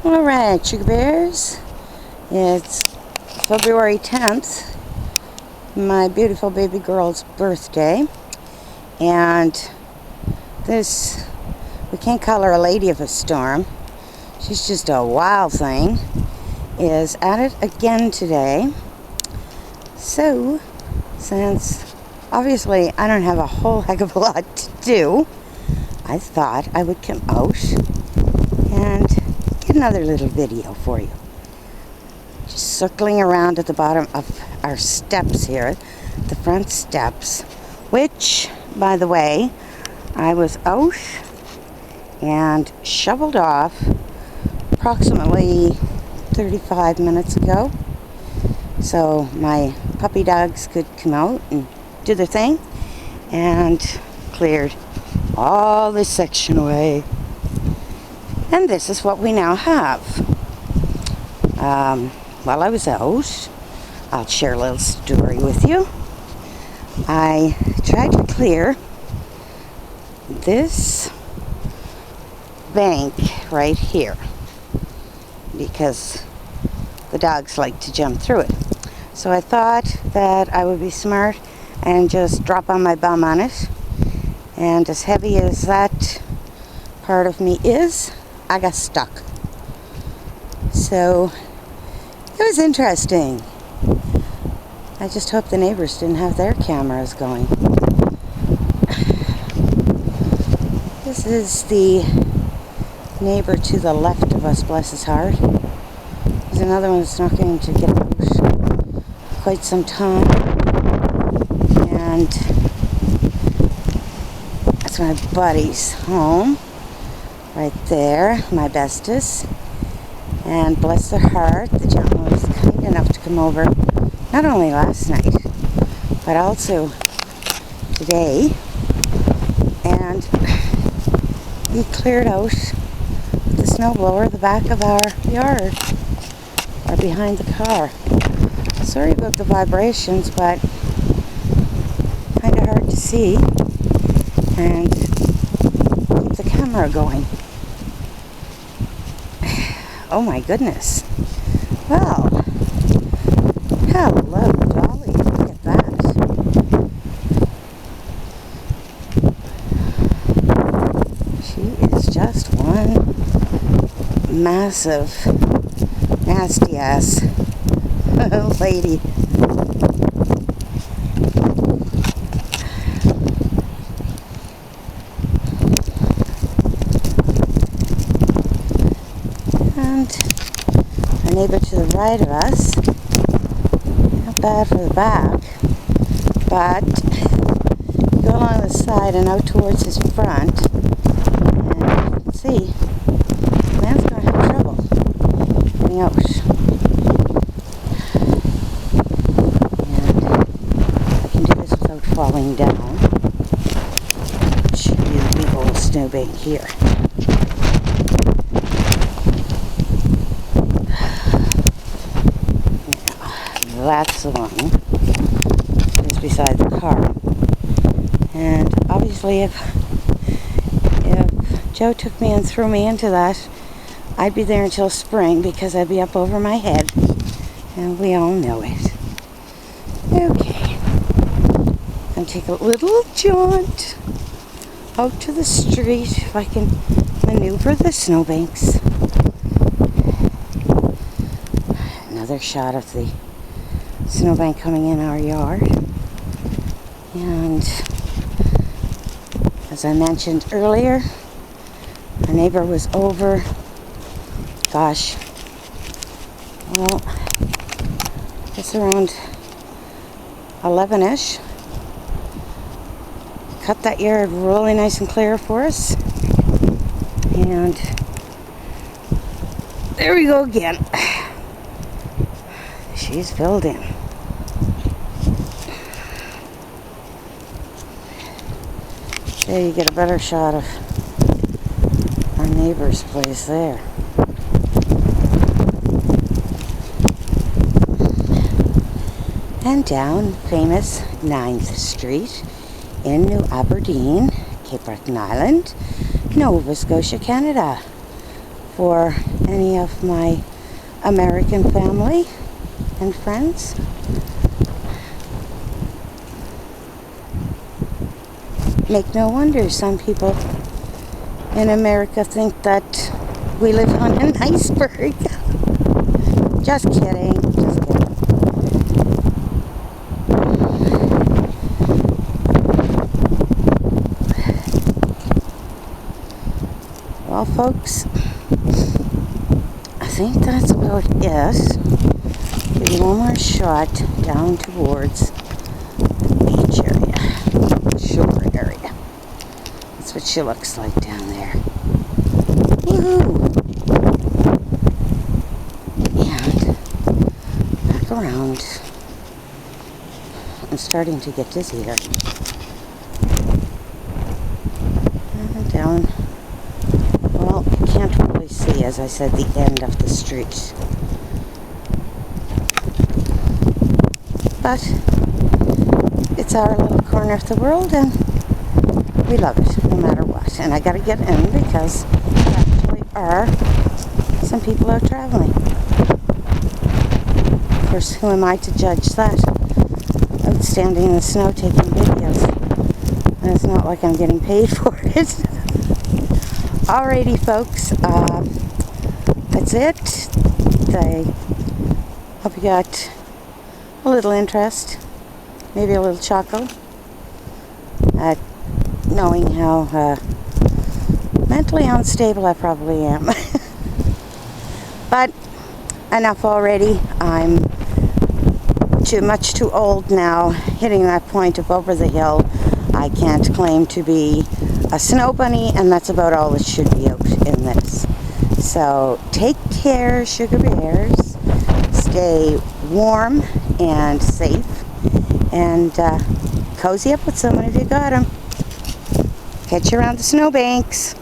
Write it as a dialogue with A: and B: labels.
A: Alright, Sugar Bears, it's February 10th, my beautiful baby girl's birthday, and this, we can't call her a lady of a storm, she's just a wild thing, is at it again today. So, since obviously I don't have a whole heck of a lot to do, I thought I would come out and get another little video for you. Just circling around at the bottom of our steps here, the front steps, which, by the way, I was out and shoveled off approximately 35 minutes ago, so my puppy dogs could come out and do their thing, and cleared all this section away. And this is what we now have. While I was out, I'll share a little story with you. I tried to clear this bank right here because the dogs like to jump through it. So I thought that I would be smart and just drop on my bum on it. And as heavy as that part of me is, I got stuck. So it was interesting. I just hope the neighbors didn't have their cameras going. This is the neighbor to the left of us, bless his heart. There's another one that's not going to get out quite some time. And that's my buddy's home. Right there, my bestest. And bless their heart, the gentleman was kind enough to come over, not only last night, but also today. And he cleared out the snowblower the back of our yard, or behind the car. Sorry about the vibrations, but kind of hard to see and keep the camera going. Oh my goodness. Well, hello Dolly, look at that. She is just one massive, nasty ass lady. And our neighbor to the right of us, not bad for the back, but you go along the side and out towards his front, and you can see the man's going to have trouble getting out. And I can do this without falling down. Should be a big old snowbank here. That's the one just beside the car. And obviously if Joe took me and threw me into that, I'd be there until spring because I'd be up over my head, and we all know it. Okay, and take a little jaunt out to the street if I can maneuver the snowbanks. Another shot of the snowbank coming in our yard. And as I mentioned earlier, our neighbor was over, gosh, well, it's around 11ish. Cut that yard really nice and clear for us. And there we go again. She's filled in. There you get a better shot of our neighbor's place there. And down famous 9th Street in New Aberdeen, Cape Breton Island, Nova Scotia, Canada. for any of my American family and friends. Make no wonder some people in America think that we live on an iceberg. Just kidding, just kidding. Well, folks, I think that's about it. Give you one more shot down towards the beach area, shore area. That's what she looks like down there. Woohoo! And back around. I'm starting to get dizzy here. And down. Well, you can't really see, as I said, the end of the street. But it's our little corner of the world, and we love it no matter what. And I gotta get in because there actually are some people out traveling. Of course, who am I to judge that? Out standing in the snow taking videos. And it's not like I'm getting paid for it. Alrighty, folks. That's it. I hope you got a little interest, maybe a little chuckle at knowing how mentally unstable I probably am. But enough already. I'm much too old now, hitting that point of over the hill. I can't claim to be a snow bunny, and that's about all that should be out in this. So take care, sugar bears. Stay warm and safe, and cozy up with someone if you got them. Catch you around the snowbanks.